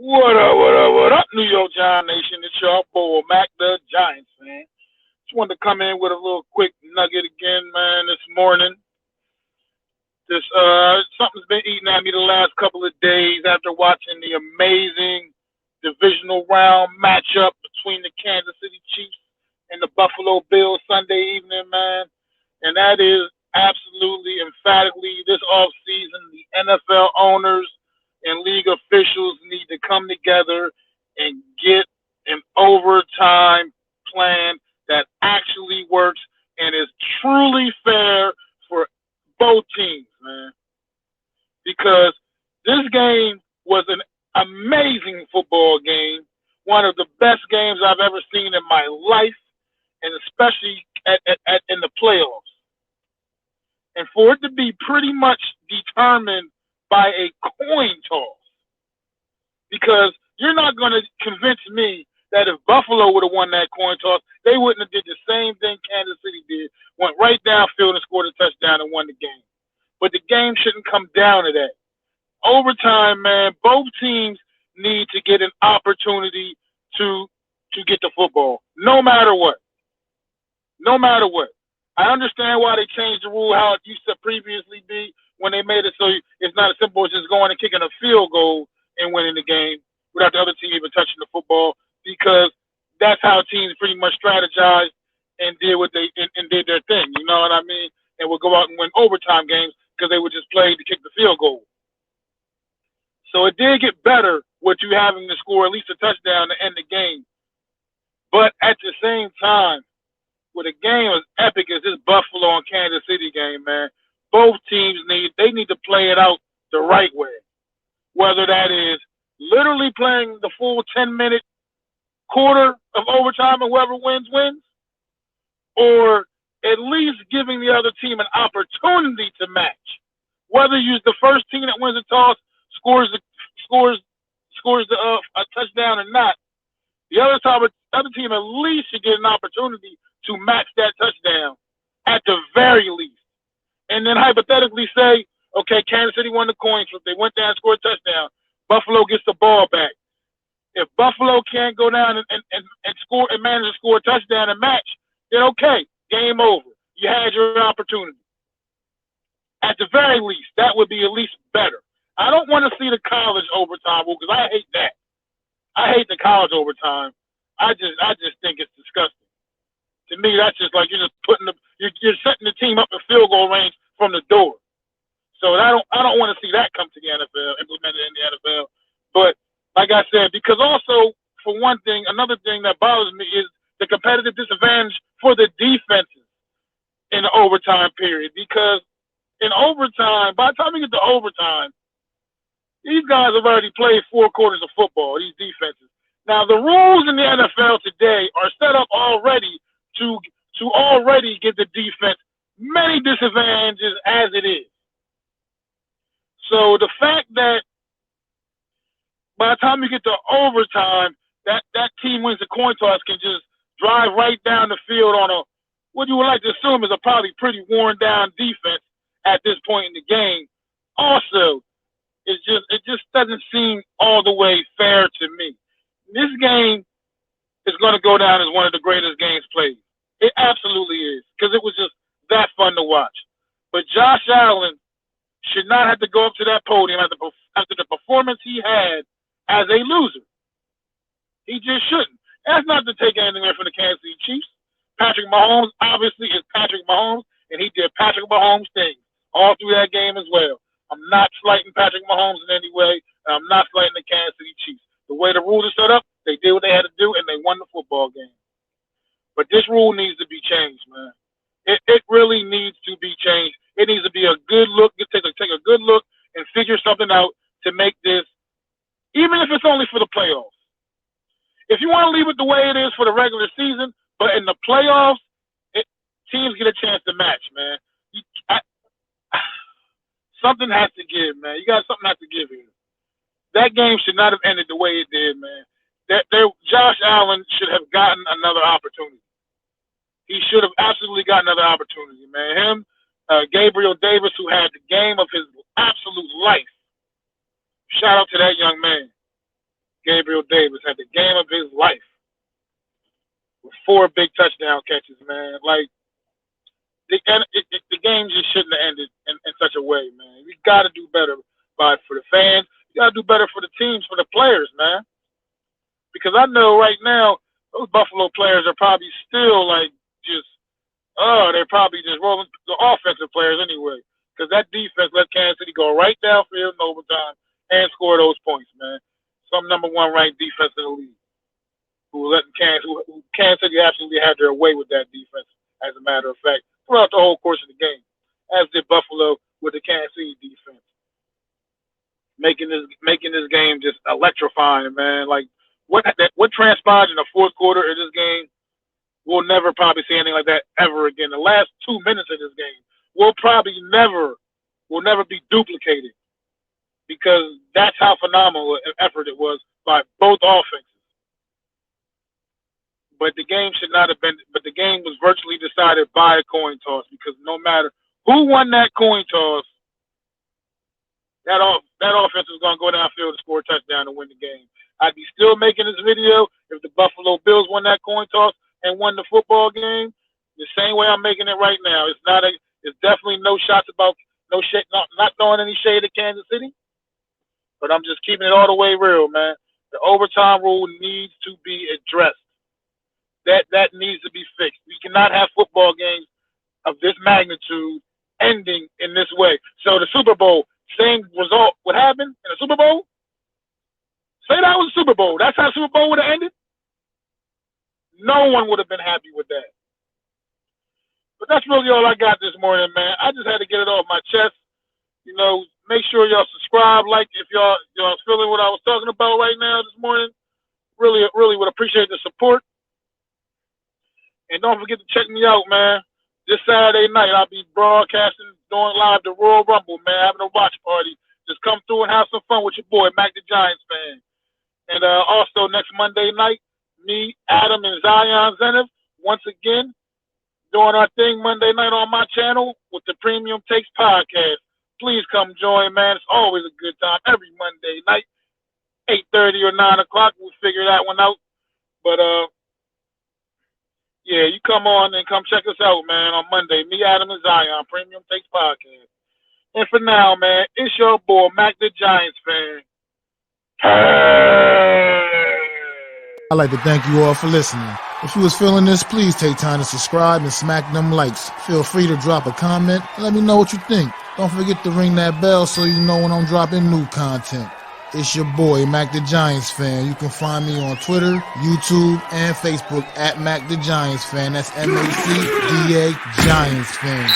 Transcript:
What up, what up, what up, New York Giant Nation? It's your boy, Mac the Giants fan. Just wanted to come in with a little quick nugget again, man, this morning. This something's been eating at me the last couple of days after watching the amazing divisional round matchup between the Kansas City Chiefs and the Buffalo Bills Sunday evening, man. And that is absolutely emphatically this offseason, the NFL owners and league officials need to come together and get an overtime plan that actually works and is truly fair for both teams, man. Because this game was an amazing football game, one of the best games I've ever seen in my life, and especially in the playoffs. And for it to be pretty much determined by a coin toss, because you're not going to convince me that if Buffalo would have won that coin toss, they wouldn't have did the same thing Kansas City did, went right downfield and scored a touchdown and won the game. But the game shouldn't come down to that. Overtime, man, both teams need to get an opportunity to get the football, no matter what. No matter what. I understand why they changed the rule how it used to previously be when they made it so it's not as simple as just going and kicking a field goal and winning the game without the other team even touching the football, because that's how teams pretty much strategized and did what they and did their thing. You know what I mean? And would go out and win overtime games because they would just play to kick the field goal. So it did get better with you having to score at least a touchdown to end the game. But at the same time, with a game as epic as this Buffalo and Kansas City game, man, both teams need to play it out the right way. Whether that is literally playing the full 10-minute quarter of overtime and whoever wins, wins, or at least giving the other team an opportunity to match. Whether you use the first team that wins the toss scores a touchdown or not, the other team at least should get an opportunity to match that touchdown at the very least. And then hypothetically say, okay, Kansas City won the coin flip. They went down and scored a touchdown. Buffalo gets the ball back. If Buffalo can't go down and score and manage to score a touchdown and match, then okay, game over. You had your opportunity. At the very least, that would be at least better. I don't want to see the college overtime rule because I hate that. I hate the college overtime. I just think it's disgusting. To me, that's just like you're setting the team up in field goal range from the door. So I don't want to see that come to the NFL, implemented in the NFL. But like I said, because also for one thing, another thing that bothers me is the competitive disadvantage for the defenses in the overtime period. Because in overtime, by the time you get to overtime, these guys have already played 4 quarters of football, these defenses. Now, the rules in the NFL today are set up already to already give the defense many disadvantages as it is. So the fact that by the time you get to overtime, that team wins the coin toss can just drive right down the field on what you would like to assume is a probably pretty worn down defense at this point in the game. Also, it just doesn't seem all the way fair to me. This game is going to go down as one of the greatest games played. It absolutely is, because it was just that fun to watch. But Josh Allen should not have to go up to that podium after the performance he had as a loser. He just shouldn't. That's not to take anything away from the Kansas City Chiefs. Patrick Mahomes obviously is Patrick Mahomes, and he did Patrick Mahomes things all through that game as well. I'm not slighting Patrick Mahomes in any way, and I'm not slighting the Kansas City Chiefs. The way the rules are set up, they did what they had to do, and they won the football game. But this rule needs to be changed, man. It really needs to be changed. It needs to be a good look. Take a good look and figure something out to make this, even if it's only for the playoffs. If you want to leave it the way it is for the regular season, but in the playoffs, teams get a chance to match, man. Something has to give, man. Something has to give here. That game should not have ended the way it did, man. Josh Allen should have gotten another opportunity. He should have absolutely gotten another opportunity, man. Him, Gabriel Davis, who had the game of his absolute life. Shout out to that young man. Gabriel Davis had the game of his life with 4 big touchdown catches, man. Like, the game just shouldn't have ended in such a way, man. We got to do better for the fans. We got to do better for the teams, for the players, man. Because I know right now, those Buffalo players are probably still like just, they're probably just rolling the offensive players anyway. Because that defense let Kansas City go right downfield in overtime and score those points, man. Some number 1 ranked defense in the league. Who Kansas City absolutely had their way with that defense, as a matter of fact, throughout the whole course of the game, as did Buffalo with the Kansas City defense. Making this game just electrifying, man. Like, what transpired in the fourth quarter of this game, we'll never probably see anything like that ever again. The last 2 minutes of this game will never be duplicated, because that's how phenomenal an effort it was by both offenses. But the game should not have been. But the game was virtually decided by a coin toss, because no matter who won that coin toss, that offense was going to go downfield and score a touchdown to win the game. I'd be still making this video if the Buffalo Bills won that coin toss and won the football game, the same way I'm making it right now. It's definitely not throwing any shade at Kansas City, but I'm just keeping it all the way real, man. The overtime rule needs to be addressed. That needs to be fixed. We cannot have football games of this magnitude ending in this way. So the Super Bowl, same result would happen in the Super Bowl? Say that was a Super Bowl. That's how the Super Bowl would have ended? No one would have been happy with that. But that's really all I got this morning, man. I just had to get it off my chest. You know, make sure y'all subscribe, like if y'all feeling what I was talking about right now this morning. Really, really would appreciate the support. And don't forget to check me out, man. This Saturday night, I'll be broadcasting, doing live the Royal Rumble, man, having a watch party. Just come through and have some fun with your boy, Mac the Giants fan. And also next Monday night, me, Adam, and Zion Zenev, once again, doing our thing Monday night on my channel with the Premium Takes podcast. Please come join, man. It's always a good time every Monday night, 8:30 or 9 o'clock. We'll figure that one out. But, yeah, you come on and come check us out, man, on Monday. Me, Adam, and Zion, Premium Takes podcast. And for now, man, it's your boy, Mac the Giants fan. I'd like to thank you all for listening. If you was feeling this, please take time to subscribe and smack them likes. Feel free to drop a comment and let me know what you think. Don't forget to ring that bell so you know when I'm dropping new content. It's your boy, Mac the Giants fan. You can find me on Twitter, YouTube, and Facebook at Mac the Giants fan. That's MACDA Giants fan.